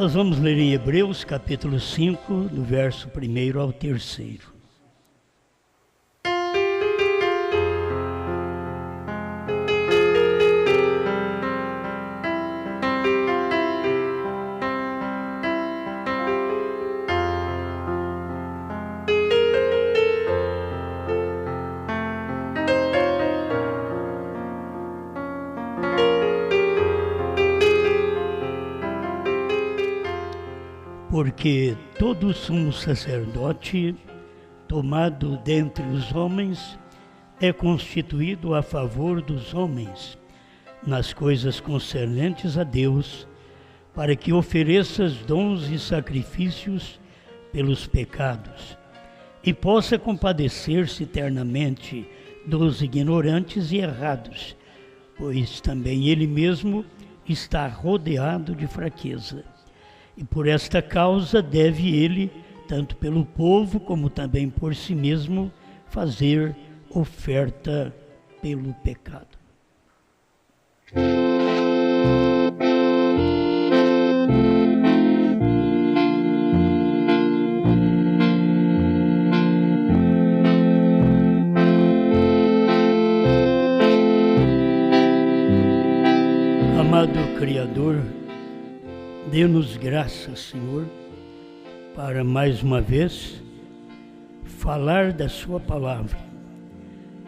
Nós vamos ler em Hebreus capítulo 5, do verso 1 ao 3. Porque todo sumo sacerdote, tomado dentre os homens, é constituído a favor dos homens, nas coisas concernentes a Deus, para que ofereças dons e sacrifícios pelos pecados, e possa compadecer-se eternamente dos ignorantes e errados, pois também ele mesmo está rodeado de fraqueza. E por esta causa deve ele, tanto pelo povo como também por si mesmo, fazer oferta pelo pecado. Amado Criador, dê-nos graça, Senhor, para mais uma vez falar da Sua palavra,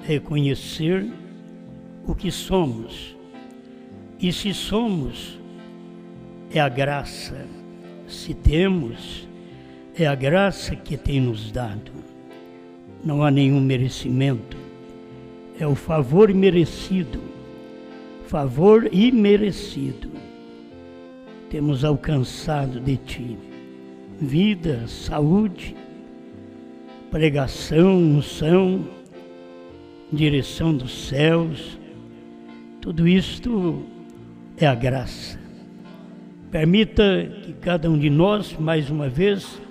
reconhecer o que somos. E se somos, é a graça. Se temos, é a graça que tem nos dado. Não há nenhum merecimento. É o favor merecido. Favor imerecido. Temos alcançado de Ti vida, saúde, pregação, unção, direção dos céus. Tudo isto é a graça. Permita que cada um de nós, mais uma vez,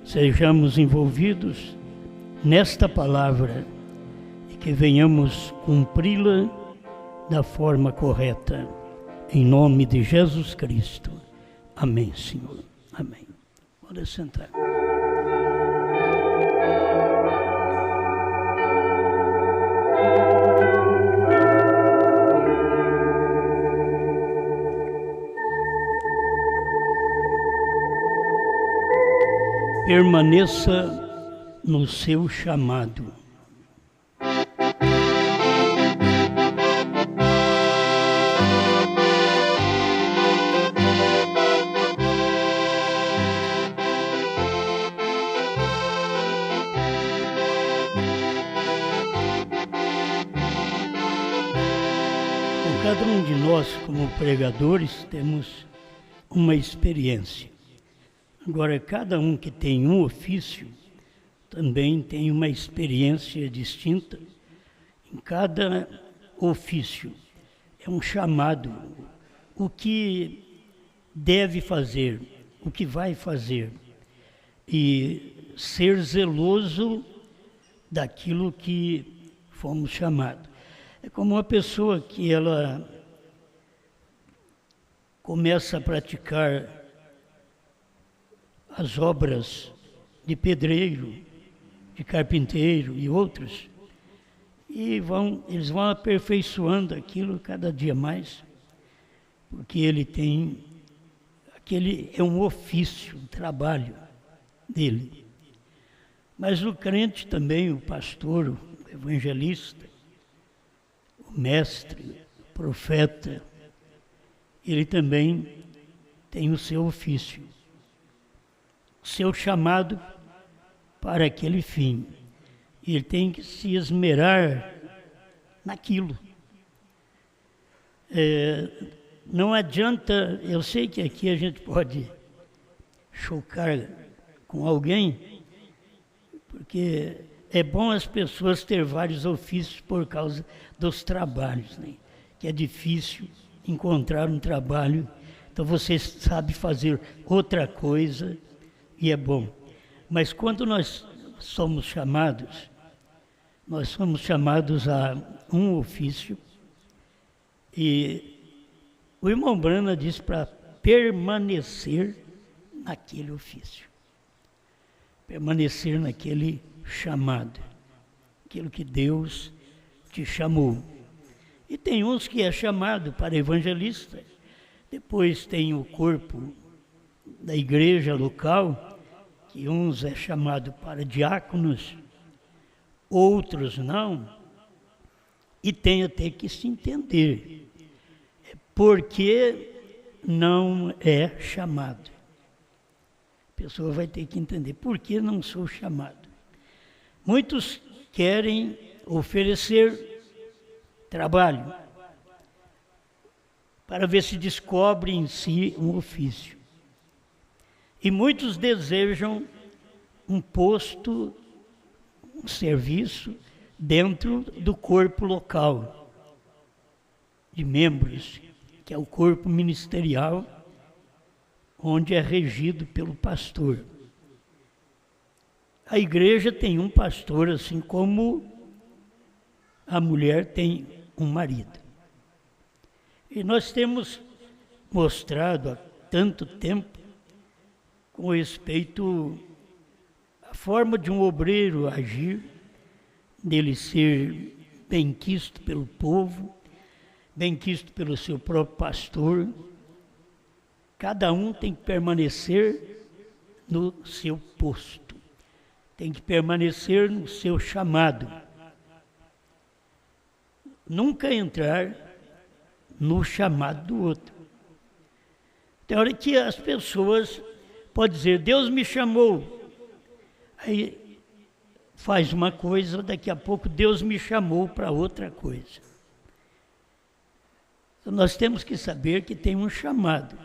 sejamos envolvidos nesta palavra e que venhamos cumpri-la da forma correta. Em nome de Jesus Cristo. Amém, Senhor. Amém. Pode sentar. Permaneça no seu chamado. Cada um de nós, como pregadores, temos uma experiência. Agora, cada um que tem um ofício também tem uma experiência distinta. Em cada ofício é um chamado, o que deve fazer, o que vai fazer, e ser zeloso daquilo que fomos chamados. É como uma pessoa que ela começa a praticar as obras de pedreiro, de carpinteiro e outros, e eles vão aperfeiçoando aquilo cada dia mais, porque aquele é um ofício, um trabalho dele. Mas o crente também, o pastor, o evangelista, o mestre, o profeta, ele também tem o seu ofício, o seu chamado para aquele fim. E ele tem que se esmerar naquilo. Não adianta, eu sei que aqui a gente pode chocar com alguém, porque é bom as pessoas ter vários ofícios por causa dos trabalhos, né? Que é difícil encontrar um trabalho, então você sabe fazer outra coisa e é bom. Mas quando nós somos chamados a um ofício, e o irmão Brana diz para permanecer naquele ofício. Permanecer naquele chamado, aquilo que Deus te chamou. E tem uns que é chamado para evangelista, depois tem o corpo da igreja local, que uns é chamado para diáconos, outros não, e tem até que se entender porque não é chamado. A pessoa vai ter que entender por que não sou chamado. Muitos querem oferecer trabalho para ver se descobre em si um ofício. E muitos desejam um posto, um serviço dentro do corpo local de membros, que é o corpo ministerial, onde é regido pelo pastor. A igreja tem um pastor, assim como a mulher tem um marido. E nós temos mostrado há tanto tempo com respeito à forma de um obreiro agir, dele ser benquisto pelo povo, benquisto pelo seu próprio pastor. Cada um tem que permanecer no seu posto, tem que permanecer no seu chamado. Nunca entrar no chamado do outro. Tem hora que as pessoas podem dizer, Deus me chamou. Aí faz uma coisa, daqui a pouco Deus me chamou para outra coisa. Então, nós temos que saber que tem um chamado.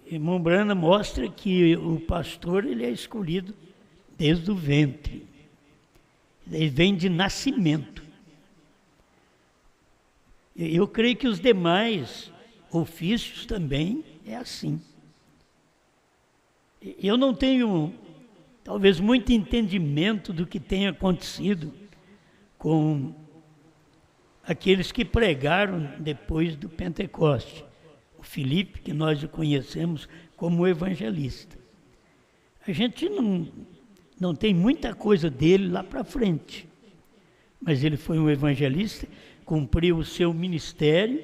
Irmão Brana mostra que o pastor ele é escolhido desde o ventre. Ele vem de nascimento. Eu creio que os demais ofícios também é assim. Eu não tenho, talvez, muito entendimento do que tem acontecido com aqueles que pregaram depois do Pentecoste. O Filipe, que nós o conhecemos como evangelista. A gente não tem muita coisa dele lá para frente, mas ele foi um evangelista, cumpriu o seu ministério,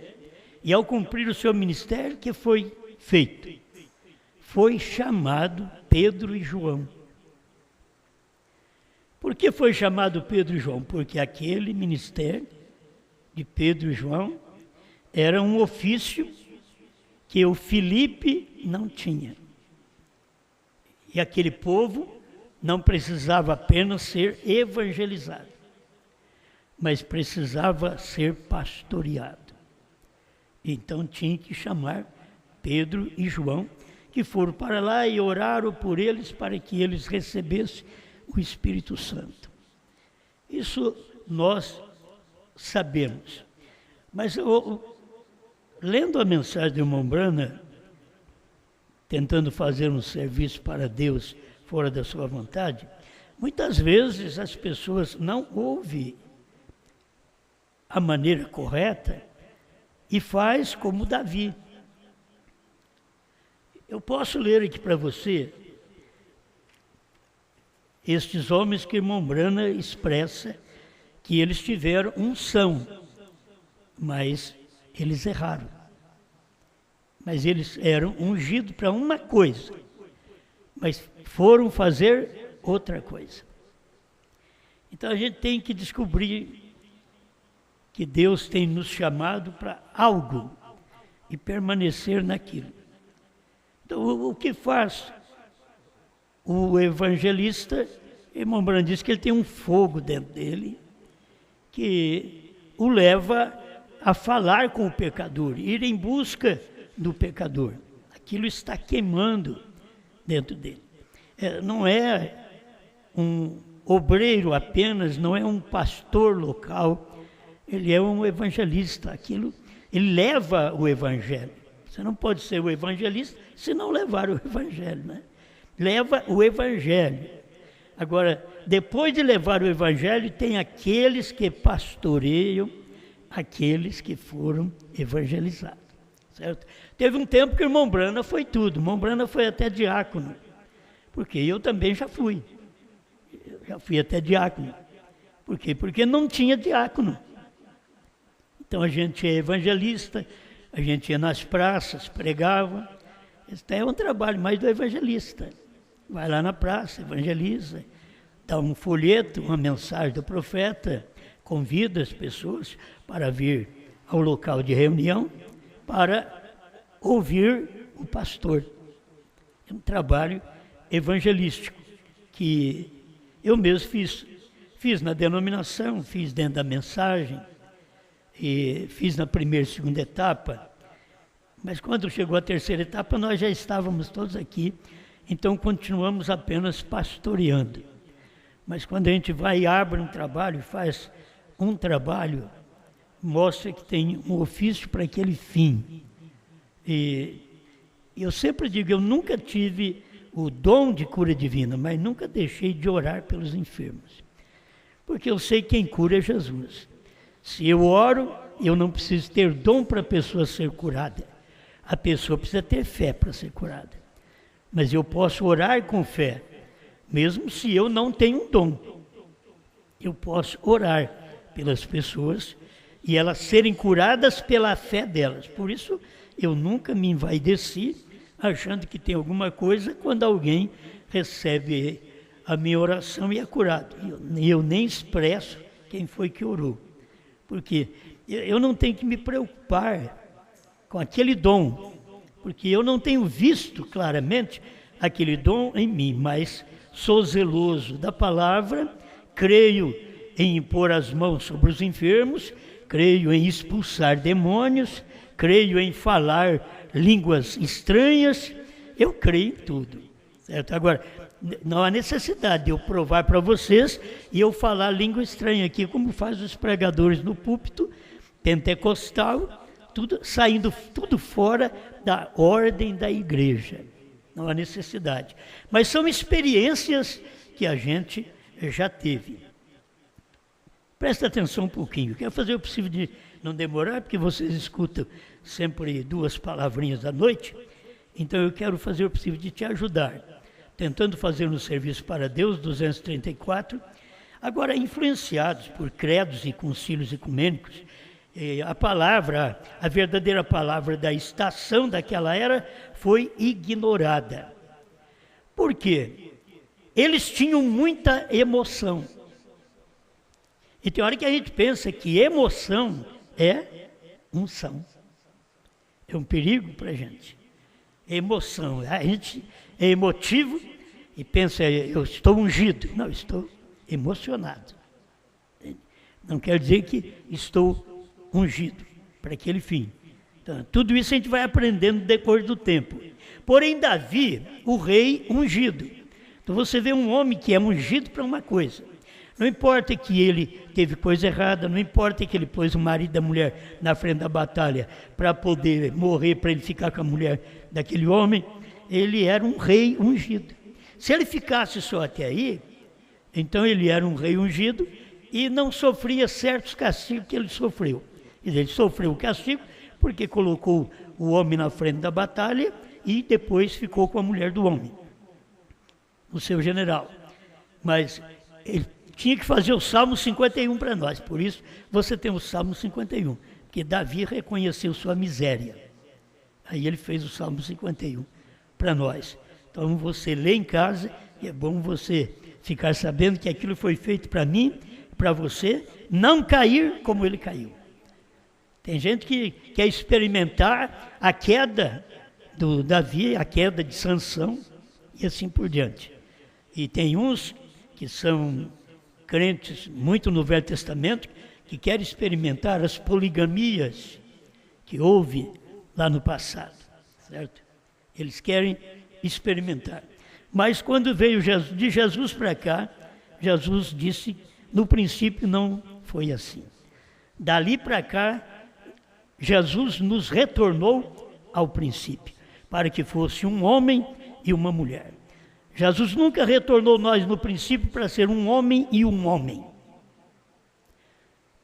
e ao cumprir o seu ministério, o que foi feito? Foi chamado Pedro e João. Por que foi chamado Pedro e João? Porque aquele ministério de Pedro e João era um ofício que o Filipe não tinha. E aquele povo não precisava apenas ser evangelizado, mas precisava ser pastoreado. Então tinha que chamar Pedro e João, que foram para lá e oraram por eles para que eles recebessem o Espírito Santo. Isso nós sabemos. Mas lendo a mensagem de irmão Brana, tentando fazer um serviço para Deus fora da sua vontade, muitas vezes as pessoas não ouvem a maneira correta e faz como Davi. Eu posso ler aqui para você estes homens que irmão Brana expressa que eles tiveram unção, mas eles erraram. Mas eles eram ungidos para uma coisa, mas foram fazer outra coisa. Então a gente tem que descobrir que Deus tem nos chamado para algo e permanecer naquilo. Então o que faz o evangelista? Irmão Brana diz que ele tem um fogo dentro dele que o leva a falar com o pecador, ir em busca do pecador. Aquilo está queimando dentro dele. Não é um obreiro apenas, não é um pastor local, ele é um evangelista. Aquilo, ele leva o evangelho. Você não pode ser o evangelista se não levar o evangelho, né? Leva o evangelho. Agora, depois de levar o evangelho, tem aqueles que pastoreiam aqueles que foram evangelizados. certo? Teve um tempo que o irmão Brana foi tudo, o irmão Brana foi até diácono, porque eu também já fui até diácono. Por quê? Porque não tinha diácono. Então a gente é evangelista, a gente ia nas praças, pregava. Esse é um trabalho mais do evangelista. Vai lá na praça, evangeliza, dá um folheto, uma mensagem do profeta, convida as pessoas para vir ao local de reunião para ouvir o pastor. É um trabalho evangelístico que eu mesmo fiz na denominação, fiz dentro da mensagem, e fiz na primeira e segunda etapa, mas quando chegou a terceira etapa nós já estávamos todos aqui, então continuamos apenas pastoreando. Mas quando a gente vai e abre um trabalho, faz um trabalho, mostra que tem um ofício para aquele fim. E eu sempre digo, eu nunca tive o dom de cura divina, mas nunca deixei de orar pelos enfermos. Porque eu sei que quem cura é Jesus. Se eu oro, eu não preciso ter dom para a pessoa ser curada. A pessoa precisa ter fé para ser curada. Mas eu posso orar com fé, mesmo se eu não tenho um dom. Eu posso orar pelas pessoas e elas serem curadas pela fé delas. Por isso, eu nunca me envaideci achando que tem alguma coisa quando alguém recebe a minha oração e é curado. Eu nem expresso quem foi que orou. Porque eu não tenho que me preocupar com aquele dom, porque eu não tenho visto claramente aquele dom em mim, mas sou zeloso da palavra, creio em impor as mãos sobre os enfermos, creio em expulsar demônios, creio em falar línguas estranhas, eu creio em tudo, certo? Agora, não há necessidade de eu provar para vocês e eu falar língua estranha aqui, como faz os pregadores no púlpito pentecostal, saindo tudo fora da ordem da igreja. Não há necessidade. Mas são experiências que a gente já teve. Presta atenção um pouquinho. Quero fazer o possível de não demorar, porque vocês escutam sempre 2 palavrinhas à noite. Então eu quero fazer o possível de te ajudar. Tentando fazer um serviço para Deus, 234. Agora, influenciados por credos e concílios ecumênicos, a palavra, a verdadeira palavra da estação daquela era foi ignorada. Por quê? Eles tinham muita emoção. E tem hora que a gente pensa que emoção é unção. É um perigo para a gente. Emoção. A gente é emotivo e pensa, eu estou ungido. Não, estou emocionado. Não quer dizer que estou ungido para aquele fim. Então, tudo isso a gente vai aprendendo depois do tempo. Porém, Davi, o rei ungido. Então você vê um homem que é ungido para uma coisa. Não importa que ele teve coisa errada, não importa que ele pôs o marido da mulher na frente da batalha para poder morrer, para ele ficar com a mulher daquele homem, ele era um rei ungido. Se ele ficasse só até aí, então ele era um rei ungido e não sofria certos castigos que ele sofreu. Ele sofreu o castigo porque colocou o homem na frente da batalha e depois ficou com a mulher do homem, o seu general. Mas ele tinha que fazer o Salmo 51 para nós, por isso você tem o Salmo 51, porque Davi reconheceu sua miséria. Aí ele fez o Salmo 51 para nós. Então você lê em casa e é bom você ficar sabendo que aquilo foi feito para mim, para você, não cair como ele caiu. Tem gente que quer experimentar a queda do Davi, a queda de Sansão e assim por diante. E tem uns que são crentes muito no Velho Testamento que querem experimentar as poligamias que houve lá no passado, certo? Eles querem experimentar. Mas quando veio de Jesus para cá, Jesus disse, no princípio não foi assim. Dali para cá, Jesus nos retornou ao princípio, para que fosse um homem e uma mulher. Jesus nunca retornou nós no princípio para ser um homem e um homem.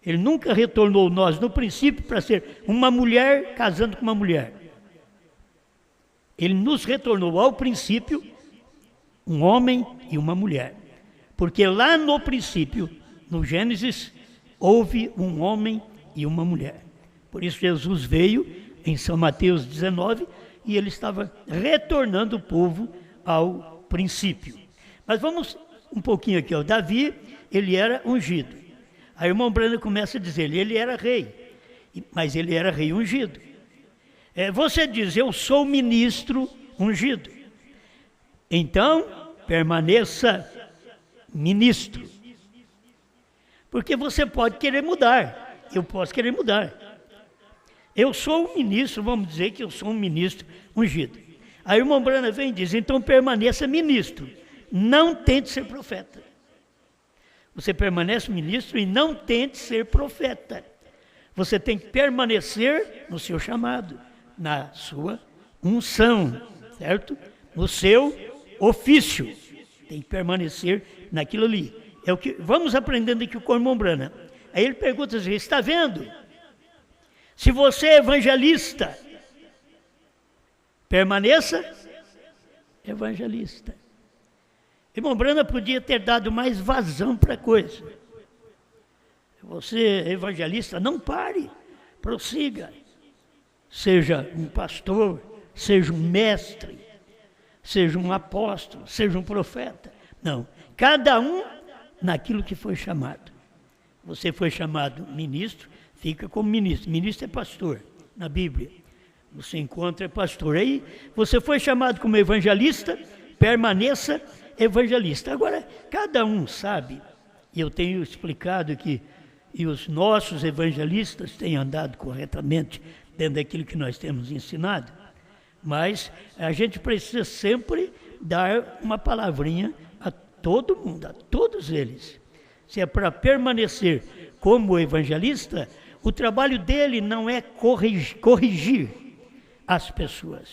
Ele nunca retornou nós no princípio para ser uma mulher casando com uma mulher. Ele nos retornou ao princípio, um homem e uma mulher. Porque lá no princípio, no Gênesis, houve um homem e uma mulher. Por isso Jesus veio em São Mateus 19 e ele estava retornando o povo ao princípio. Mas vamos um pouquinho aqui, ó. Davi, ele era ungido. Aí o irmão Brando começa a dizer, ele era rei, mas ele era rei ungido. Você diz, eu sou ministro ungido. Então, permaneça ministro. Porque você pode querer mudar, eu posso querer mudar. Eu sou um ministro, vamos dizer que eu sou um ministro ungido. Aí o irmão Brana vem e diz, então permaneça ministro, não tente ser profeta. Você permanece ministro e não tente ser profeta. Você tem que permanecer no seu chamado, na sua unção, certo? No seu ofício. Tem que permanecer naquilo ali. É o que vamos aprendendo aqui com o irmão Brana. Aí ele pergunta assim, está vendo? Se você é evangelista, permaneça evangelista. Irmão Brana podia ter dado mais vazão para a coisa. Você é evangelista, não pare, prossiga. Seja um pastor, seja um mestre, seja um apóstolo, seja um profeta. Não, cada um naquilo que foi chamado. Você foi chamado ministro, fica como ministro. Ministro é pastor, na Bíblia. Você encontra pastor. Aí você foi chamado como evangelista, permaneça evangelista. Agora, cada um sabe, e eu tenho explicado aqui, e os nossos evangelistas têm andado corretamente dentro daquilo que nós temos ensinado, mas a gente precisa sempre dar uma palavrinha a todo mundo, a todos eles. Se é para permanecer como evangelista, o trabalho dele não é corrigir as pessoas.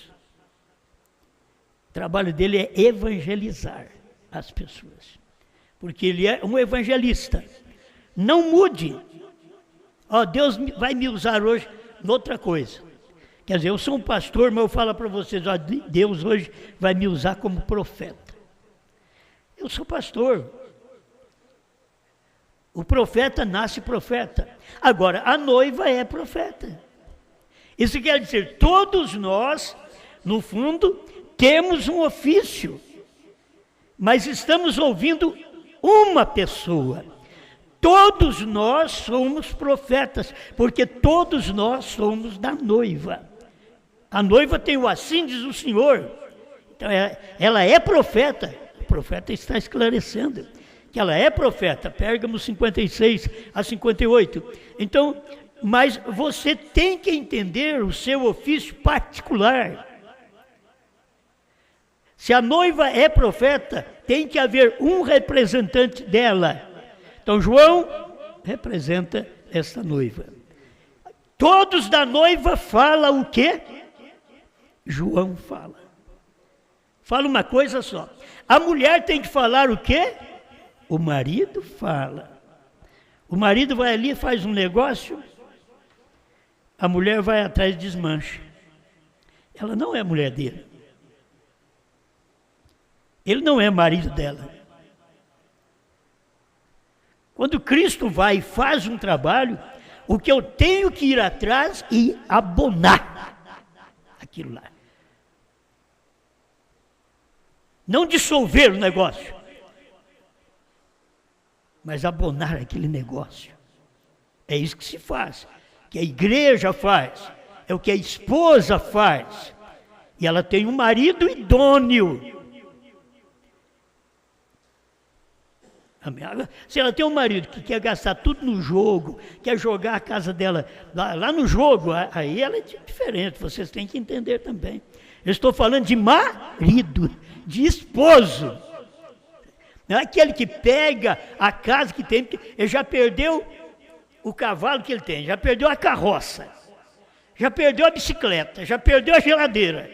O trabalho dele é evangelizar as pessoas. Porque ele é um evangelista. Não mude. Deus vai me usar hoje noutra coisa. Quer dizer, eu sou um pastor, mas eu falo para vocês, Deus hoje vai me usar como profeta. Eu sou pastor. O profeta nasce profeta. Agora, a noiva é profeta. Isso quer dizer, todos nós, no fundo, temos um ofício, mas estamos ouvindo uma pessoa. Todos nós somos profetas, porque todos nós somos da noiva. A noiva tem o assim diz o Senhor. Então, ela é profeta. O profeta está esclarecendo que ela é profeta. Pérgamo 56 a 58. Então, mas você tem que entender o seu ofício particular. Se a noiva é profeta, tem que haver um representante dela. Então, João representa essa noiva. Todos da noiva falam o quê? João fala. Fala uma coisa só. A mulher tem que falar o quê? O marido fala. O marido vai ali e faz um negócio, a mulher vai atrás e desmancha. Ela não é mulher dele. Ele não é marido dela. Quando Cristo vai e faz um trabalho, o que eu tenho que ir atrás e abonar aquilo lá. Não dissolver o negócio, mas abonar aquele negócio. É isso que se faz, que a igreja faz, é o que a esposa faz. E ela tem um marido idôneo. Se ela tem um marido que quer gastar tudo no jogo, quer jogar a casa dela lá no jogo, aí ela é diferente, vocês têm que entender também. Eu estou falando de marido, de esposo. Não é aquele que pega a casa que tem, ele já perdeu o cavalo que ele tem, já perdeu a carroça, já perdeu a bicicleta, já perdeu a geladeira.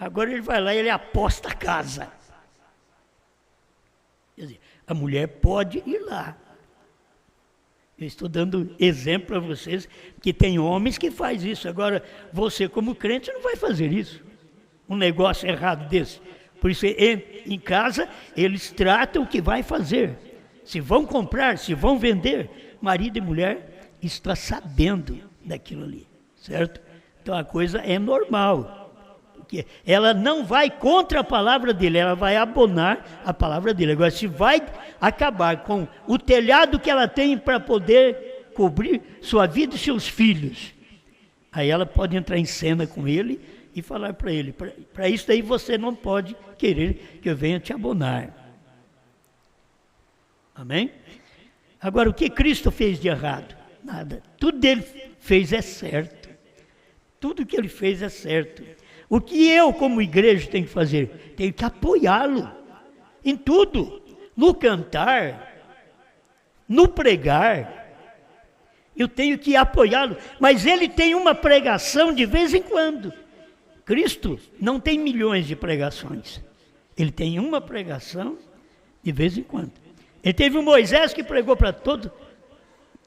Agora ele vai lá e ele aposta a casa. Quer dizer, a mulher pode ir lá. Eu estou dando exemplo para vocês que tem homens que fazem isso. Agora, você como crente não vai fazer isso. um negócio errado desse. Por isso, em casa, eles tratam o que vai fazer. Se vão comprar, se vão vender, marido e mulher está sabendo daquilo ali, certo? Então a coisa é normal. Porque ela não vai contra a palavra dele, ela vai abonar a palavra dele. Agora, se vai acabar com o telhado que ela tem para poder cobrir sua vida e seus filhos, aí ela pode entrar em cena com ele e falar para ele, para isso daí você não pode querer que eu venha te abonar. Amém? Agora, o que Cristo fez de errado? Nada. Tudo ele fez é certo. Tudo que ele fez é certo. O que eu, como igreja, tenho que fazer? Tenho que apoiá-lo em tudo. No cantar, no pregar, eu tenho que apoiá-lo. Mas ele tem uma pregação de vez em quando. Cristo não tem milhões de pregações. Ele tem uma pregação de vez em quando. Ele teve um Moisés que pregou para todos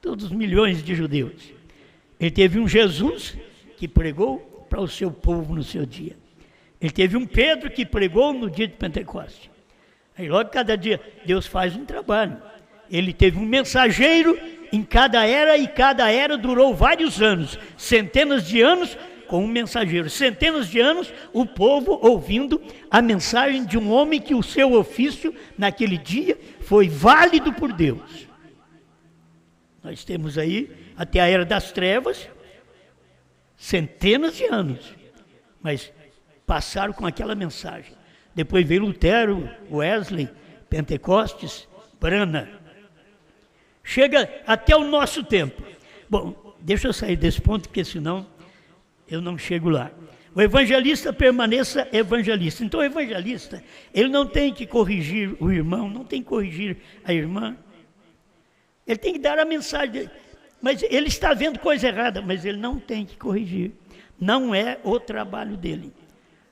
os milhões de judeus. Ele teve um Jesus que pregou para o seu povo no seu dia. Ele teve um Pedro que pregou no dia de Pentecostes. Aí logo cada dia Deus faz um trabalho. Ele teve um mensageiro em cada era e cada era durou vários anos, centenas de anos com um mensageiro, centenas de anos o povo ouvindo a mensagem de um homem que o seu ofício naquele dia foi válido por Deus. Nós temos aí até a era das trevas centenas de anos, mas passaram com aquela mensagem. Depois veio Lutero, Wesley, Pentecostes, Brana. Chega até o nosso tempo. Bom, deixa eu sair desse ponto, porque senão eu não chego lá. O evangelista permaneça evangelista. Então o evangelista, ele não tem que corrigir o irmão, não tem que corrigir a irmã. Ele tem que dar a mensagem dele. Mas ele está vendo coisa errada, mas ele não tem que corrigir. Não é o trabalho dele.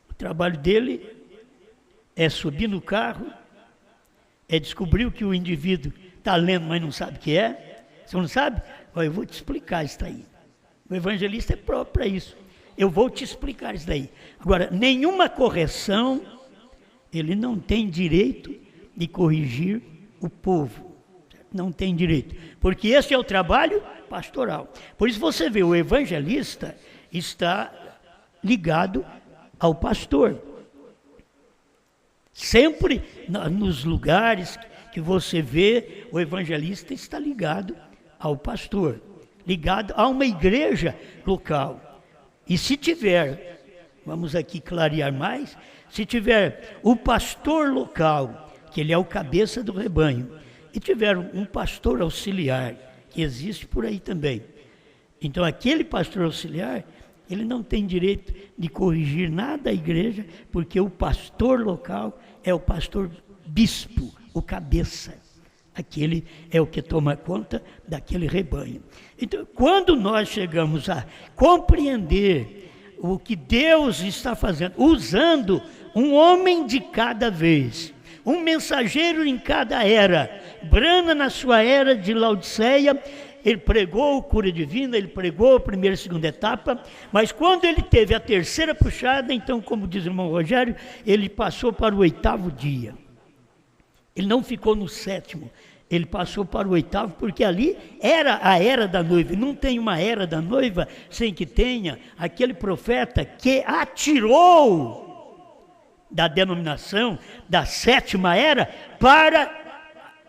O trabalho dele é subir no carro, é descobrir o que o indivíduo está lendo, mas não sabe o que é. Você não sabe? Eu vou te explicar isso daí. O evangelista é próprio para isso. Eu vou te explicar isso daí. Agora, nenhuma correção, ele não tem direito de corrigir o povo. Não tem direito. Porque esse é o trabalho pastoral. Por isso você vê, o evangelista está ligado ao pastor. Sempre nos lugares que você vê, o evangelista está ligado ao pastor, ligado a uma igreja local. E se tiver, vamos aqui clarear mais, se tiver o pastor local, que ele é o cabeça do rebanho, e tiver um pastor auxiliar, que existe por aí também. Então aquele pastor auxiliar, ele não tem direito de corrigir nada à igreja, porque o pastor local é o pastor bispo, o cabeça. Aquele é o que toma conta daquele rebanho. Então, quando nós chegamos a compreender o que Deus está fazendo, usando um homem de cada vez, um mensageiro em cada era, Brana na sua era de Laodiceia, ele pregou cura divina, ele pregou a primeira e segunda etapa, mas quando ele teve a terceira puxada, então, como diz o irmão Rogério, ele passou para o 8º dia. Ele não ficou no 7º, ele passou para o 8º, porque ali era a era da noiva. Não tem uma era da noiva sem que tenha aquele profeta que atirou da denominação da 7ª era para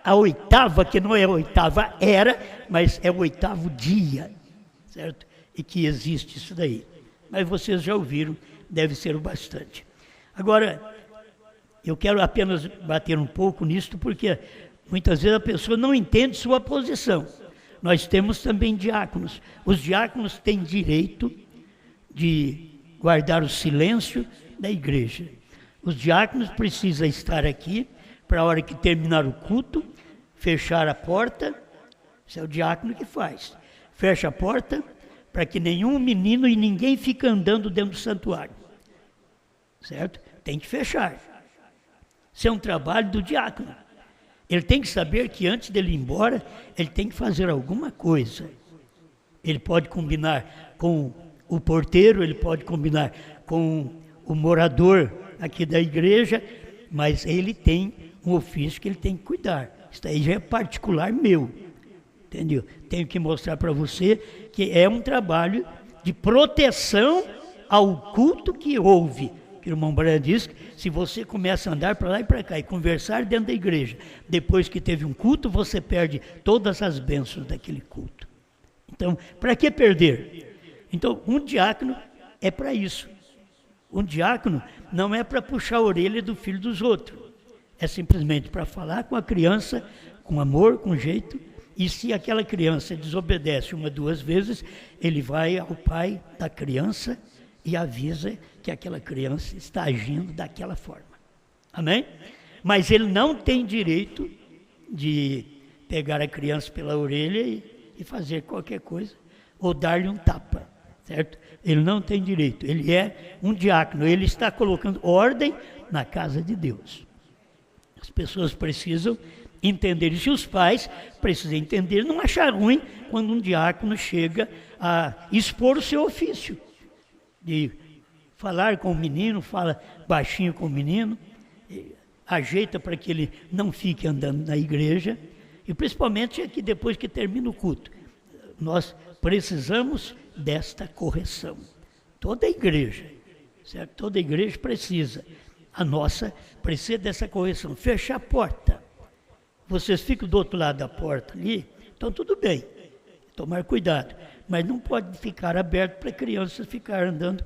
a 8ª, que não é a 8ª era, mas é o 8º dia, certo? E que existe isso daí. Mas vocês já ouviram, deve ser o bastante. Agora, eu quero apenas bater um pouco nisto, porque muitas vezes a pessoa não entende sua posição. Nós temos também diáconos. Os diáconos têm direito de guardar o silêncio da igreja. Os diáconos precisam estar aqui para a hora que terminar o culto, fechar a porta. Isso é o diácono que faz. Fecha a porta para que nenhum menino e ninguém fique andando dentro do santuário. Certo? Tem que fechar. Isso é um trabalho do diácono. Ele tem que saber que antes dele ir embora, ele tem que fazer alguma coisa. Ele pode combinar com o porteiro, ele pode combinar com o morador aqui da igreja, mas ele tem um ofício que ele tem que cuidar. Isso aí já é particular meu, entendeu? Tenho que mostrar para você que é um trabalho de proteção ao culto que houve. O irmão Branham diz que se você começa a andar para lá e para cá e conversar dentro da igreja, depois que teve um culto, você perde todas as bênçãos daquele culto. Então, para que perder? Então, um diácono é para isso. Um diácono não é para puxar a orelha do filho dos outros. É simplesmente para falar com a criança, com amor, com jeito. E se aquela criança desobedece uma, duas vezes, ele vai ao pai da criança e avisa que aquela criança está agindo daquela forma. Amém? Mas ele não tem direito de pegar a criança pela orelha e fazer qualquer coisa, ou dar-lhe um tapa, certo? Ele não tem direito, ele é um diácono, ele está colocando ordem na casa de Deus. As pessoas precisam entender isso, e os pais precisam entender, não achar ruim quando um diácono chega a expor o seu ofício, de falar com o menino, fala baixinho com o menino, ajeita para que ele não fique andando na igreja, e principalmente é que depois que termina o culto, nós precisamos desta correção. Toda a igreja, certo? Toda a igreja precisa. A nossa precisa dessa correção. Fechar a porta. Vocês ficam do outro lado da porta ali, então tudo bem. Tomar cuidado. Mas não pode ficar aberto para crianças ficar andando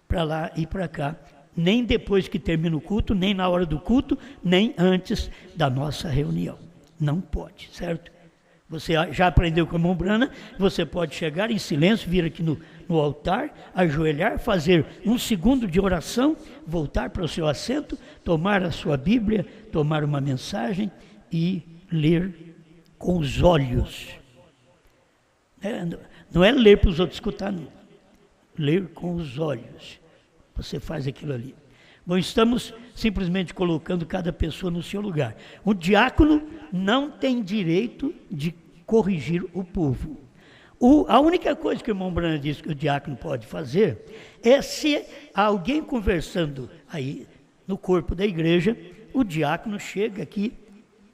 para lá e para cá. Nem depois que termina o culto, nem na hora do culto, nem antes da nossa reunião. Não pode, certo? Você já aprendeu com a mão brana, você pode chegar em silêncio, vir aqui no altar, ajoelhar, fazer um segundo de oração, voltar para o seu assento, tomar a sua Bíblia, tomar uma mensagem e ler com os olhos. Não é ler para os outros escutar, não. Ler com os olhos. Você faz aquilo ali. Bom, estamos simplesmente colocando cada pessoa no seu lugar. O diácono não tem direito de corrigir o povo. A única coisa que o irmão Branham disse que o diácono pode fazer é se alguém conversando aí no corpo da igreja, o diácono chega aqui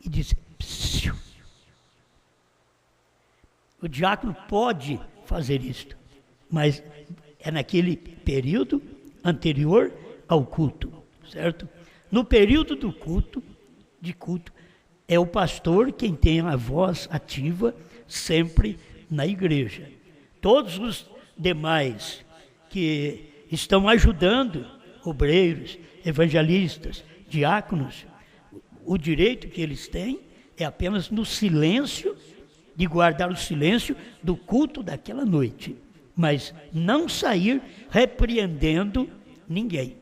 e diz: psiu. O diácono pode fazer isto, mas é naquele período anterior ao culto, certo? No período do culto, é o pastor quem tem a voz ativa sempre na igreja. Todos os demais que estão ajudando, obreiros, evangelistas, diáconos, o direito que eles têm é apenas no silêncio, de guardar o silêncio do culto daquela noite, mas não sair repreendendo ninguém.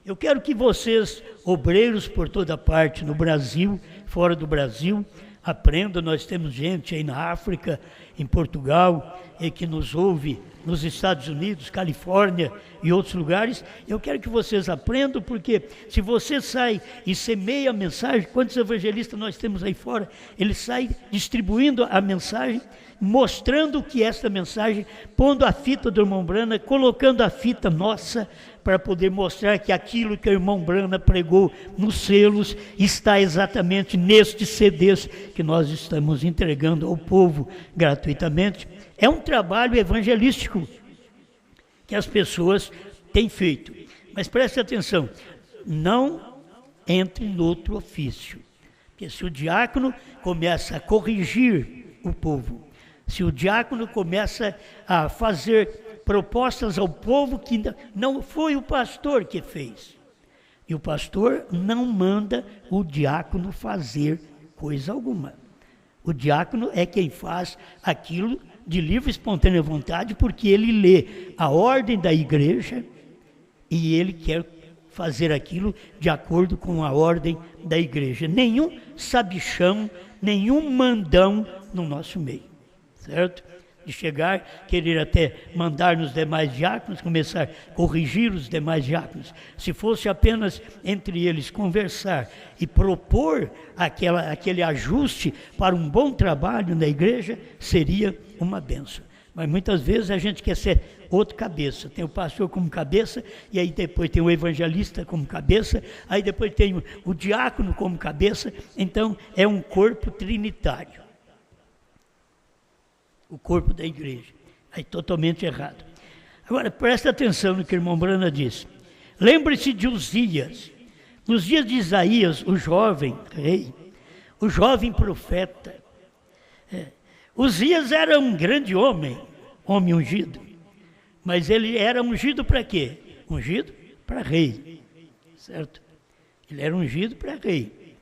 Eu quero que vocês, obreiros por toda parte, no Brasil, fora do Brasil, aprendam. Nós temos gente aí na África, em Portugal, que nos ouve nos Estados Unidos, Califórnia e outros lugares. Eu quero que vocês aprendam, porque se você sai e semeia a mensagem, quantos evangelistas nós temos aí fora, eles saem distribuindo a mensagem, mostrando que esta mensagem, pondo a fita do irmão Brana, colocando a fita nossa, para poder mostrar que aquilo que o irmão Brana pregou nos selos está exatamente nestes CDs que nós estamos entregando ao povo gratuitamente. É um trabalho evangelístico que as pessoas têm feito. Mas preste atenção, não entre no outro ofício. Porque se o diácono começa a corrigir o povo, se o diácono começa a fazer propostas ao povo que não foi o pastor que fez. E o pastor não manda o diácono fazer coisa alguma. O diácono é quem faz aquilo de livre e espontânea vontade, porque ele lê a ordem da igreja e ele quer fazer aquilo de acordo com a ordem da igreja. Nenhum sabichão, nenhum mandão no nosso meio, certo? De chegar, querer até mandar nos demais diáconos, começar a corrigir os demais diáconos. Se fosse apenas entre eles conversar e propor aquele ajuste para um bom trabalho na igreja, seria uma bênção. Mas muitas vezes a gente quer ser outro cabeça. Tem o pastor como cabeça, e aí depois tem o evangelista como cabeça, aí depois tem o diácono como cabeça. Então é um corpo trinitário. O corpo da igreja. Aí totalmente errado. Agora presta atenção no que o irmão Brana disse. Lembre-se de Uzias. Nos dias de Isaías, o jovem rei, o jovem profeta, Uzias era um grande homem ungido. Mas ele era ungido para quê? Ungido para rei, certo? Ele era ungido para rei.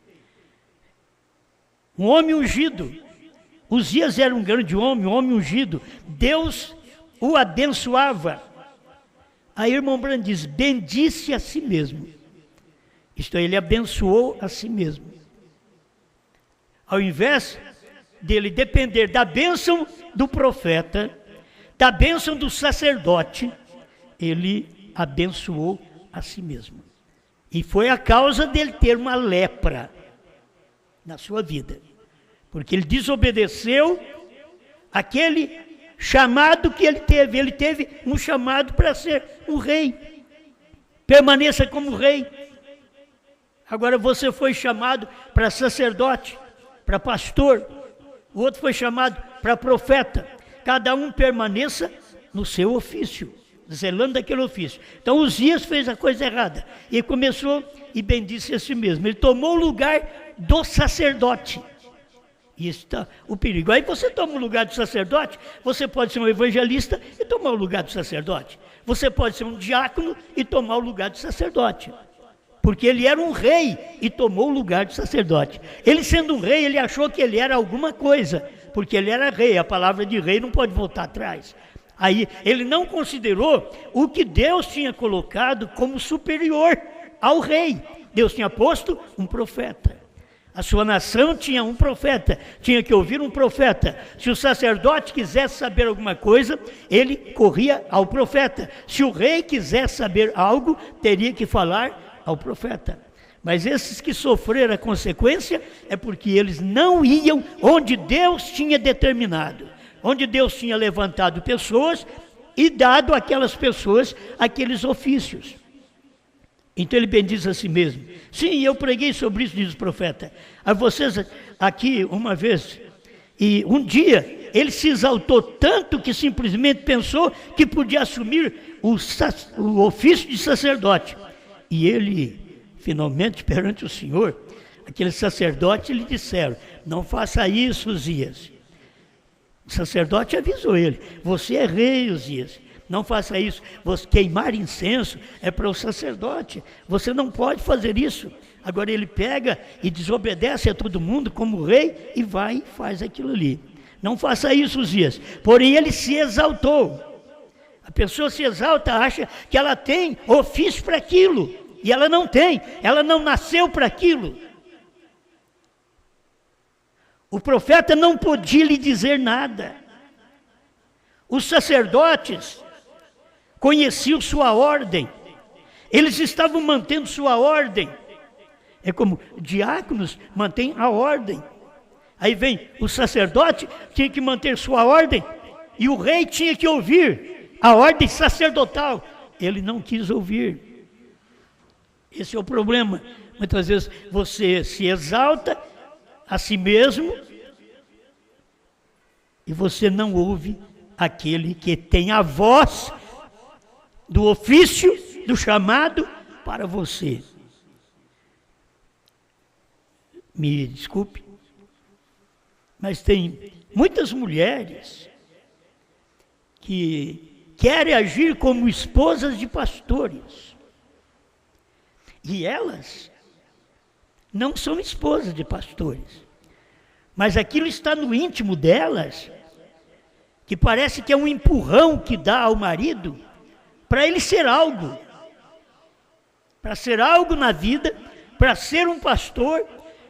Um homem ungido. Uzias era um grande homem, um homem ungido. Deus o abençoava. Aí o irmão Brando diz, bendisse a si mesmo. Isto é, ele abençoou a si mesmo. Ao invés dele depender da bênção do profeta, da bênção do sacerdote, ele abençoou a si mesmo. E foi a causa dele ter uma lepra na sua vida. Porque ele desobedeceu aquele chamado que ele teve. Ele teve um chamado para ser um rei. Permaneça como rei. Agora você foi chamado para sacerdote, para pastor. O outro foi chamado para profeta. Cada um permaneça no seu ofício, zelando daquele ofício. Então Uzias fez a coisa errada. E começou e bendisse a si mesmo. Ele tomou o lugar do sacerdote. E está o perigo. Aí você toma o lugar do sacerdote, você pode ser um evangelista e tomar o lugar do sacerdote. Você pode ser um diácono e tomar o lugar do sacerdote. Porque ele era um rei e tomou o lugar do sacerdote. Ele sendo um rei, ele achou que ele era alguma coisa, porque ele era rei. A palavra de rei não pode voltar atrás. Aí ele não considerou o que Deus tinha colocado como superior ao rei. Deus tinha posto um profeta. A sua nação tinha um profeta, tinha que ouvir um profeta. Se o sacerdote quisesse saber alguma coisa, ele corria ao profeta. Se o rei quisesse saber algo, teria que falar ao profeta. Mas esses que sofreram a consequência é porque eles não iam onde Deus tinha determinado, onde Deus tinha levantado pessoas e dado àquelas pessoas aqueles ofícios. Então ele bendiz a si mesmo. Sim, eu preguei sobre isso, diz o profeta, a vocês aqui uma vez. E um dia ele se exaltou tanto que simplesmente pensou que podia assumir o ofício de sacerdote. E ele, finalmente, perante o Senhor, aqueles sacerdotes lhe disseram, não faça isso, Uzias. O sacerdote avisou ele, você é rei, Uzias. Não faça isso. Você queimar incenso é para o sacerdote. Você não pode fazer isso. Agora ele pega e desobedece a todo mundo como rei e vai e faz aquilo ali. Não faça isso, Uzias. Porém ele se exaltou. A pessoa se exalta, acha que ela tem ofício para aquilo. E ela não tem. Ela não nasceu para aquilo. O profeta não podia lhe dizer nada. Os sacerdotes conheciam sua ordem, eles estavam mantendo sua ordem. É como diáconos mantêm a ordem. Aí vem o sacerdote, tinha que manter sua ordem, e o rei tinha que ouvir a ordem sacerdotal. Ele não quis ouvir. Esse é o problema. Muitas vezes você se exalta a si mesmo e você não ouve aquele que tem a voz do ofício, do chamado para você. Me desculpe, mas tem muitas mulheres que querem agir como esposas de pastores. E elas não são esposas de pastores. Mas aquilo está no íntimo delas, que parece que é um empurrão que dá ao marido, para ele ser algo, para ser algo na vida, para ser um pastor,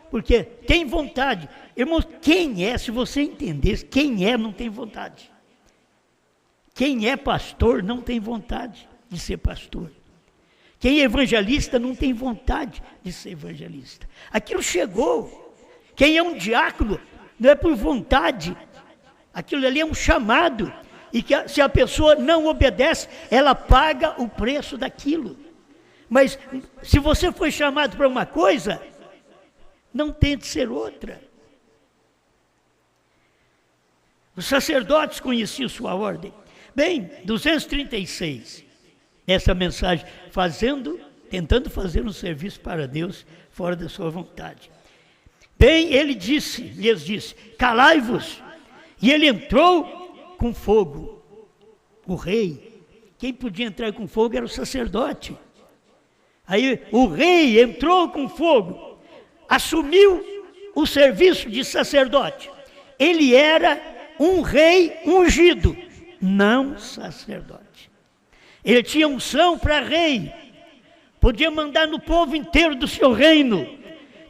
porque tem vontade. Irmãos, quem é, se você entender, quem é não tem vontade. Quem é pastor não tem vontade de ser pastor. Quem é evangelista não tem vontade de ser evangelista. Aquilo chegou. Quem é um diácono não é por vontade. Aquilo ali é um chamado. e que se a pessoa não obedece, ela paga o preço daquilo. Mas se você foi chamado para uma coisa, não tente ser outra. Os sacerdotes conheciam sua ordem. Bem, 236, essa mensagem, tentando fazer um serviço para Deus fora da sua vontade. Bem, lhes disse, calai-vos. E ele entrou com fogo. O rei, quem podia entrar com fogo era o sacerdote. Aí o rei entrou com fogo, assumiu o serviço de sacerdote. Ele era um rei ungido, não sacerdote. Ele tinha unção para rei, podia mandar no povo inteiro do seu reino,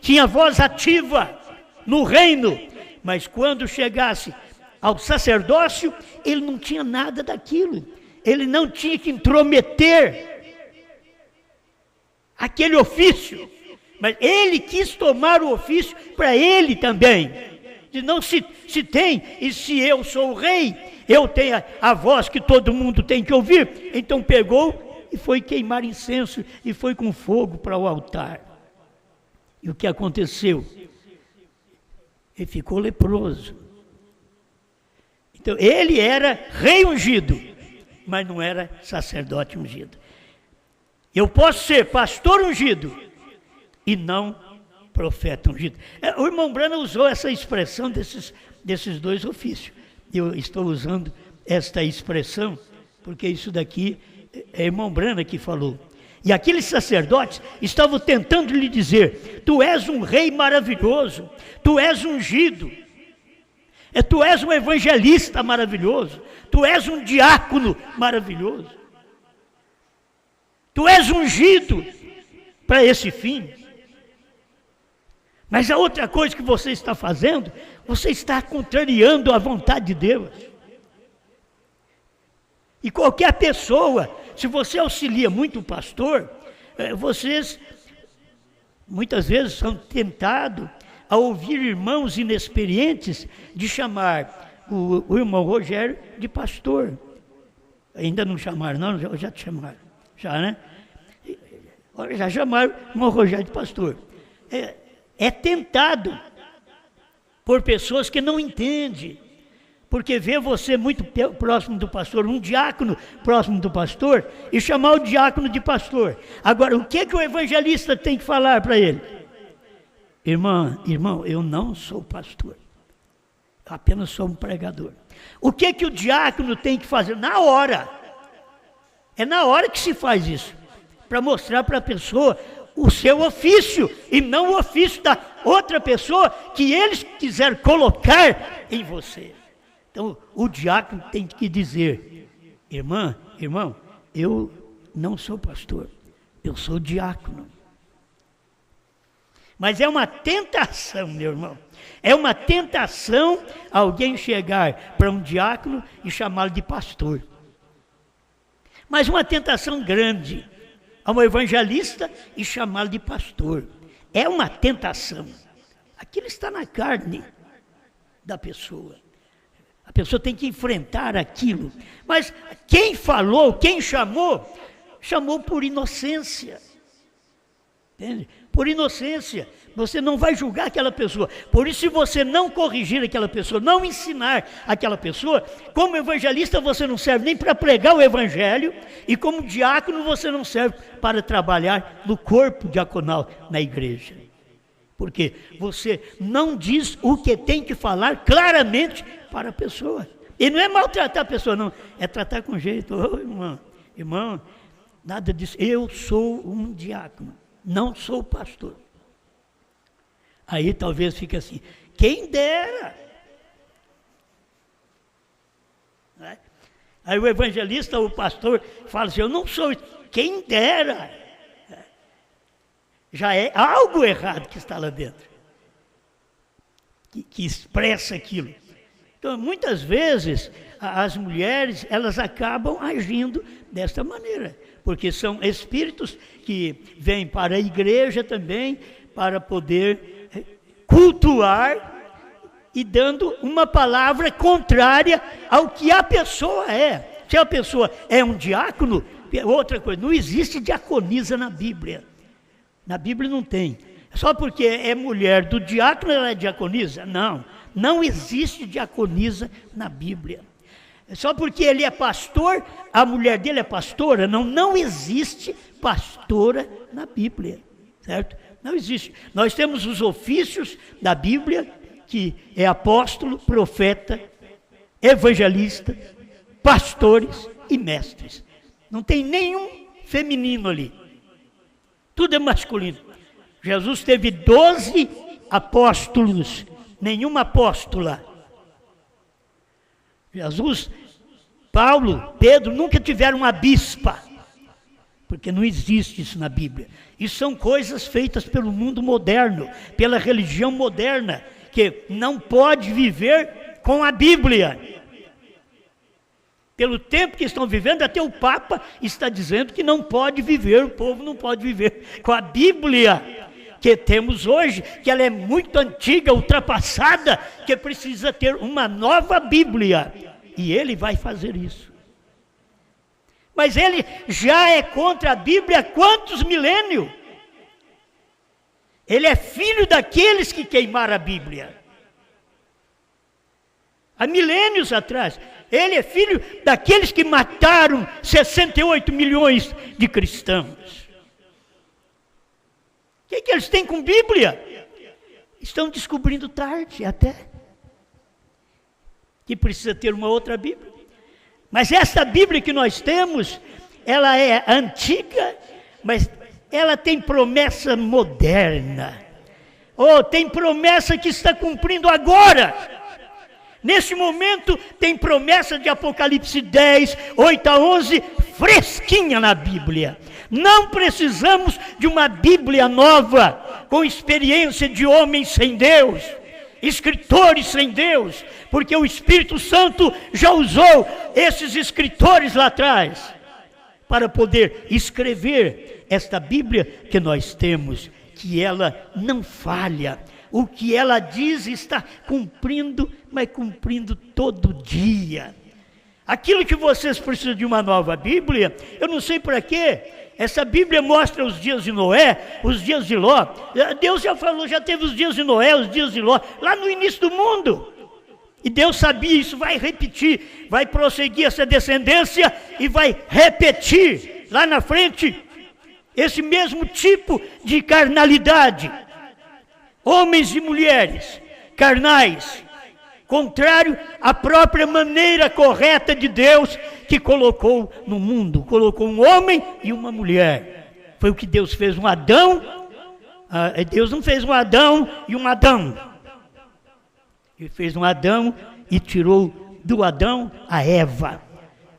tinha voz ativa no reino, mas quando chegasse ao sacerdócio, ele não tinha nada daquilo, ele não tinha que intrometer aquele ofício, mas ele quis tomar o ofício para ele também. De não se tem, e se eu sou o rei, eu tenho a voz que todo mundo tem que ouvir. Então pegou e foi queimar incenso e foi com fogo para o altar. E o que aconteceu? Ele ficou leproso. Então ele era rei ungido, mas não era sacerdote ungido. Eu posso ser pastor ungido e não profeta ungido. O irmão Branham usou essa expressão desses dois ofícios. Eu estou usando esta expressão porque isso daqui é irmão Branham que falou. E aqueles sacerdotes estavam tentando lhe dizer, tu és um rei maravilhoso, tu és ungido, tu és um evangelista maravilhoso, tu és um diácono maravilhoso, tu és ungido para esse fim. Mas a outra coisa que você está fazendo, você está contrariando a vontade de Deus. E qualquer pessoa, se você auxilia muito o pastor, vocês muitas vezes são tentados a ouvir irmãos inexperientes de chamar o irmão Rogério de pastor. Ainda não chamaram, não? Já te chamaram. Já, né? Já chamaram o irmão Rogério de pastor. É tentado por pessoas que não entendem, porque vê você muito próximo do pastor, um diácono próximo do pastor, e chamar o diácono de pastor. Agora, o que o evangelista tem que falar para ele? Irmão, eu não sou pastor, eu apenas sou um pregador. O que o diácono tem que fazer? Na hora, é na hora que se faz isso, para mostrar para a pessoa o seu ofício, e não o ofício da outra pessoa que eles quiserem colocar em você. Então, o diácono tem que dizer, irmão, eu não sou pastor, eu sou diácono. Mas é uma tentação, meu irmão, é uma tentação alguém chegar para um diácono e chamá-lo de pastor. Mas uma tentação grande a um evangelista e chamá-lo de pastor. É uma tentação. Aquilo está na carne da pessoa. A pessoa tem que enfrentar aquilo. Mas quem falou, quem chamou por inocência. Entende? Por inocência. Você não vai julgar aquela pessoa. Por isso, se você não corrigir aquela pessoa, não ensinar aquela pessoa, como evangelista você não serve nem para pregar o evangelho, e como diácono você não serve para trabalhar no corpo diaconal na igreja. Porque você não diz o que tem que falar claramente para a pessoa. E não é maltratar a pessoa, não. É tratar com jeito. Oh, irmão, nada disso. Eu sou um diácono, não sou pastor. Aí talvez fique assim, quem dera. Aí o evangelista, o pastor, fala assim, eu não sou, quem dera. Já é algo errado que está lá dentro, que expressa aquilo. Então, muitas vezes, as mulheres, elas acabam agindo desta maneira, porque são espíritos que vêm para a igreja também, para poder cultuar e dando uma palavra contrária ao que a pessoa é. Se a pessoa é um diácono, outra coisa, não existe diaconisa na Bíblia. Na Bíblia não tem. Só porque é mulher do diácono, ela é diaconisa? Não, não existe diaconisa na Bíblia. Só porque ele é pastor, a mulher dele é pastora? Não, não existe pastora na Bíblia, certo? Não existe. Nós temos os ofícios da Bíblia, que é apóstolo, profeta, evangelista, pastores e mestres. Não tem nenhum feminino ali. Tudo é masculino. Jesus teve 12 apóstolos, nenhuma apóstola. Jesus, Paulo, Pedro nunca tiveram uma bispa, porque não existe isso na Bíblia. Isso são coisas feitas pelo mundo moderno, pela religião moderna, que não pode viver com a Bíblia. Pelo tempo que estão vivendo, até o Papa está dizendo que não pode viver, o povo não pode viver com a Bíblia que temos hoje, que ela é muito antiga, ultrapassada, que precisa ter uma nova Bíblia. E ele vai fazer isso. Mas ele já é contra a Bíblia há quantos milênios? Ele é filho daqueles que queimaram a Bíblia. Há milênios atrás. Ele é filho daqueles que mataram 68 milhões de cristãos. O que eles têm com Bíblia? Estão descobrindo tarde até que precisa ter uma outra Bíblia. Mas essa Bíblia que nós temos, ela é antiga, mas ela tem promessa moderna. Tem promessa que está cumprindo agora. Nesse momento tem promessa de Apocalipse 10, 8 a 11, fresquinha na Bíblia. Não precisamos de uma Bíblia nova, com experiência de homens sem Deus, escritores sem Deus, porque o Espírito Santo já usou esses escritores lá atrás, para poder escrever esta Bíblia que nós temos, que ela não falha. O que ela diz está cumprindo, mas cumprindo todo dia. Aquilo que vocês precisam de uma nova Bíblia, eu não sei para quê. Essa Bíblia mostra os dias de Noé, os dias de Ló. Deus já falou, já teve os dias de Noé, os dias de Ló, lá no início do mundo. E Deus sabia, isso vai repetir, vai prosseguir essa descendência e vai repetir lá na frente esse mesmo tipo de carnalidade. Homens e mulheres carnais, contrário à própria maneira correta de Deus que colocou no mundo. Colocou um homem e uma mulher. Foi o que Deus fez, um Adão. Deus não fez um Adão e um Adão. Ele fez um Adão e tirou do Adão a Eva.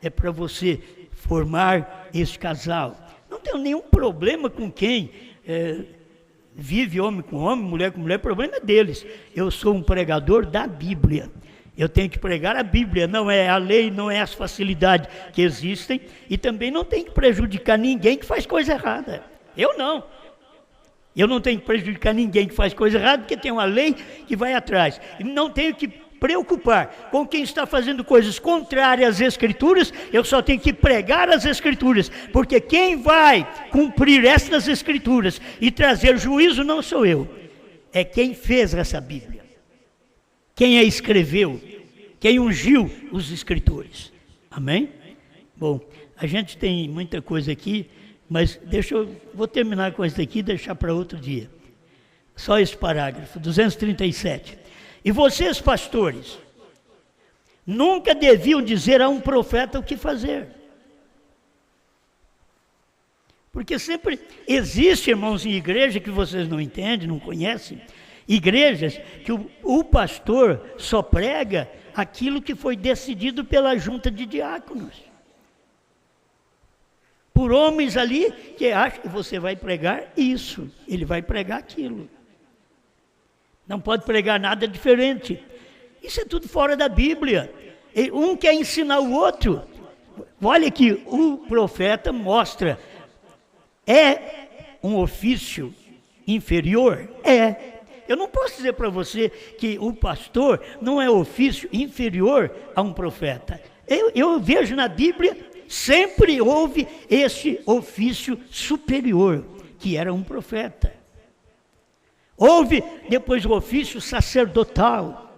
É para você formar esse casal. Não tenho nenhum problema com quem vive homem com homem, mulher com mulher, o problema é deles. Eu sou um pregador da Bíblia. Eu tenho que pregar a Bíblia, não é a lei, não é as facilidades que existem, e também não tenho que prejudicar ninguém que faz coisa errada. Eu não. Eu não tenho que prejudicar ninguém que faz coisa errada, porque tem uma lei que vai atrás. E não tenho que preocupar com quem está fazendo coisas contrárias às Escrituras. Eu só tenho que pregar as Escrituras, porque quem vai cumprir estas Escrituras e trazer juízo não sou eu, é quem fez essa Bíblia, quem a escreveu, quem ungiu os escritores. Amém? Bom, a gente tem muita coisa aqui, mas vou terminar com isso aqui e deixar para outro dia. Só esse parágrafo, 237. E vocês, pastores, nunca deviam dizer a um profeta o que fazer. Porque sempre existe, irmãos, em igreja que vocês não entendem, não conhecem, igrejas que o pastor só prega aquilo que foi decidido pela junta de diáconos. Por homens ali que acham que você vai pregar isso, ele vai pregar aquilo. Não pode pregar nada diferente. Isso é tudo fora da Bíblia. Um quer ensinar o outro. Olha que o profeta mostra. É um ofício inferior? É. Eu não posso dizer para você que o pastor não é ofício inferior a um profeta. Eu vejo na Bíblia, sempre houve esse ofício superior, que era um profeta. Houve depois o ofício sacerdotal,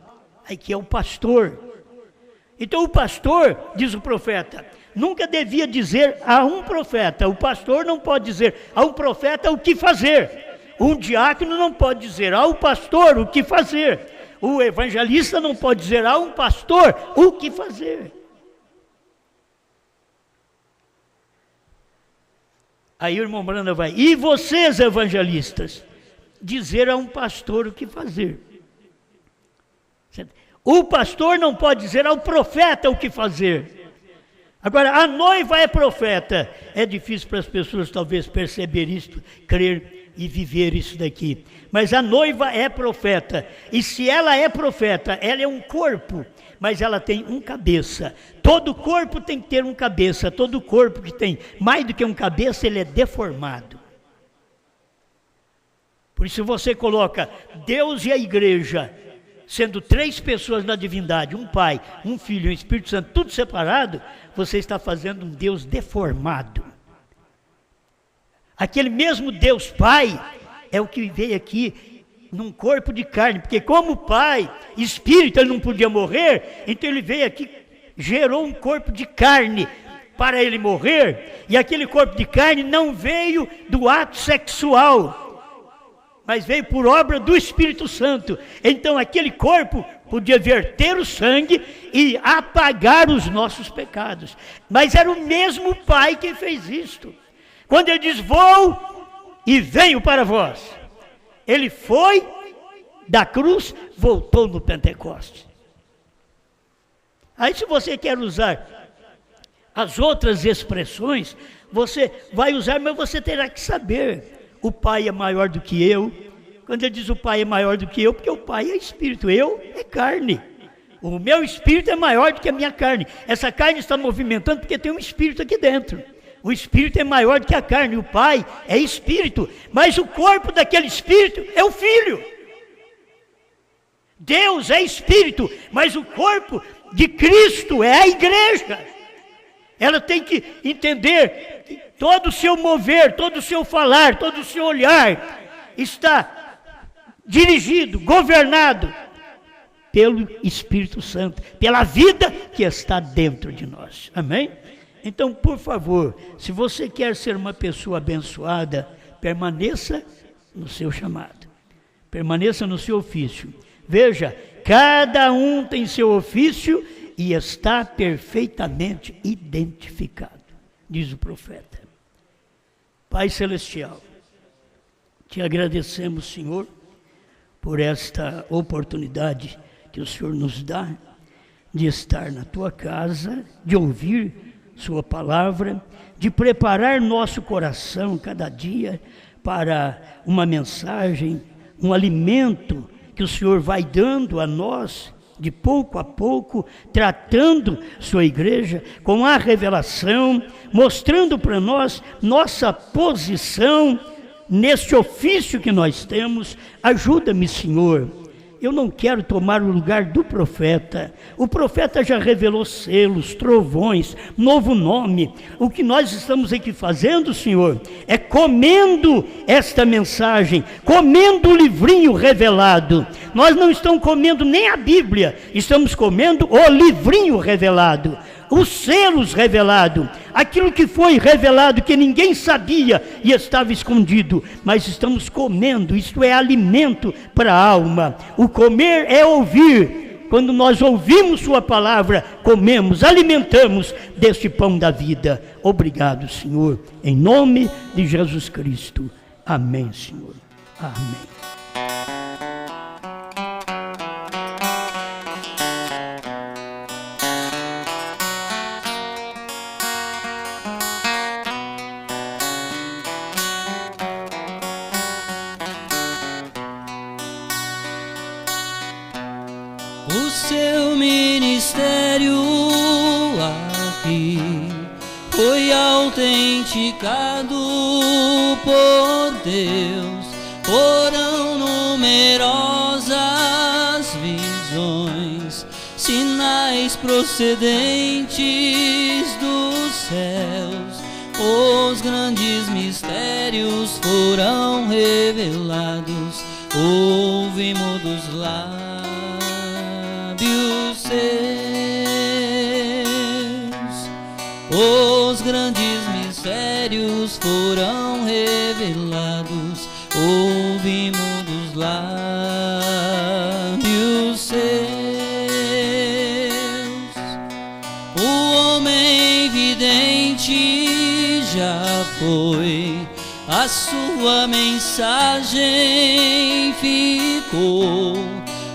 aí que é o pastor. Então o pastor, diz o profeta, nunca devia dizer a um profeta, o pastor não pode dizer a um profeta o que fazer. Um diácono não pode dizer ao pastor o que fazer. O evangelista não pode dizer a um pastor o que fazer. Aí o irmão Branda vai, e vocês evangelistas, dizer a um pastor o que fazer. O pastor não pode dizer ao profeta o que fazer. Agora, a noiva é profeta. É difícil para as pessoas talvez perceber isso, crer e viver isso daqui. Mas a noiva é profeta. E se ela é profeta, ela é um corpo, mas ela tem um cabeça. Todo corpo tem que ter um cabeça. Todo corpo que tem mais do que um cabeça, ele é deformado. Por isso você coloca Deus e a igreja, sendo 3 pessoas na divindade, um Pai, um Filho e um Espírito Santo, tudo separado, você está fazendo um Deus deformado. Aquele mesmo Deus Pai é o que veio aqui num corpo de carne, porque como Pai, Espírito, ele não podia morrer, então ele veio aqui, gerou um corpo de carne para ele morrer, e aquele corpo de carne não veio do ato sexual, mas veio por obra do Espírito Santo. Então aquele corpo podia verter o sangue e apagar os nossos pecados. Mas era o mesmo Pai que fez isto. Quando ele diz, vou e venho para vós. Ele foi da cruz, voltou no Pentecostes. Aí se você quer usar as outras expressões, você vai usar, mas você terá que saber. O Pai é maior do que eu. Quando ele diz o Pai é maior do que eu, porque o Pai é espírito, eu é carne. O meu espírito é maior do que a minha carne. Essa carne está movimentando porque tem um espírito aqui dentro. O espírito é maior do que a carne, o Pai é espírito, mas o corpo daquele espírito é o Filho. Deus é espírito, mas o corpo de Cristo é a igreja. Ela tem que entender que todo o seu mover, todo o seu falar, todo o seu olhar está dirigido, governado pelo Espírito Santo, pela vida que está dentro de nós. Amém? Então, por favor, se você quer ser uma pessoa abençoada, permaneça no seu chamado, permaneça no seu ofício. Veja, cada um tem seu ofício e está perfeitamente identificado, diz o profeta. Pai Celestial, te agradecemos, Senhor, por esta oportunidade que o Senhor nos dá de estar na tua casa, de ouvir sua palavra, de preparar nosso coração cada dia para uma mensagem, um alimento que o Senhor vai dando a nós, de pouco a pouco, tratando sua igreja com a revelação, mostrando para nós nossa posição neste ofício que nós temos. Ajuda-me, Senhor. Eu não quero tomar o lugar do profeta. O profeta já revelou selos, trovões, novo nome. O que nós estamos aqui fazendo, Senhor, é comendo esta mensagem, comendo o livrinho revelado. Nós não estamos comendo nem a Bíblia, estamos comendo o livrinho revelado, os selos revelados, aquilo que foi revelado que ninguém sabia e estava escondido, mas estamos comendo. Isto é alimento para a alma. O comer é ouvir. Quando nós ouvimos sua palavra, comemos, alimentamos deste pão da vida. Obrigado, Senhor, em nome de Jesus Cristo. Amém, Senhor. Amém. O seu ministério aqui foi autenticado por Deus, foram numerosos sinais procedentes dos céus. Os grandes mistérios foram revelados, ouvimos dos lábios seus. Os grandes mistérios foram revelados, ouvimos dos lábios seus. O homem vidente já foi, a sua mensagem ficou,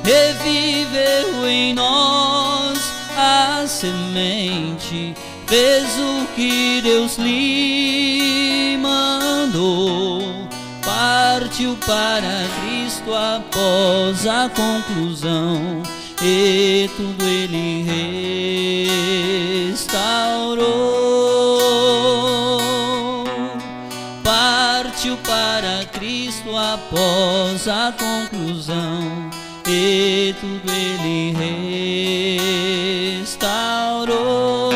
reviveu em nós a semente, fez o que Deus lhe mandou, partiu para Cristo após a conclusão, e tudo Ele restaurou. Partiu para Cristo após a conclusão, e tudo Ele restaurou.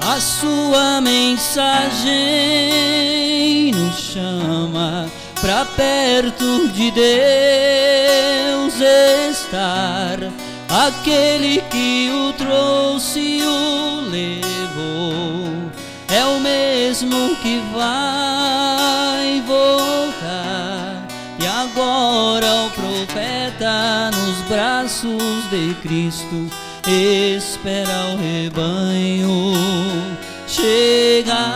A sua mensagem nos chama pra perto de Deus estar. Aquele que o trouxe e o levou é o mesmo que vai voltar. E agora o profeta nos braços de Cristo espera o rebanho chegar.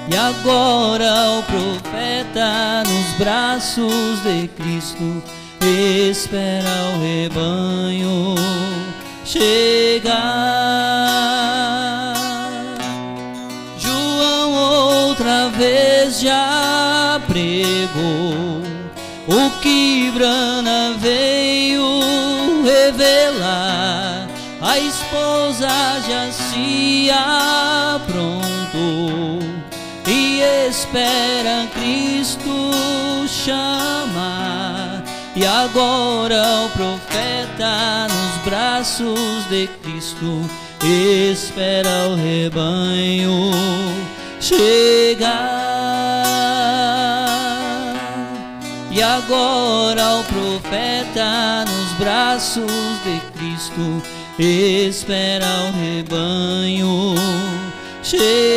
E agora o profeta nos braços de Cristo espera o rebanho chegar. João outra vez já pregou o que Brana veio revelar. A esposa já se aprontou e espera Cristo chamar. E agora o profeta nos braços de Cristo espera o rebanho chegar. E agora o profeta nos braços de Cristo espera o rebanho chegar.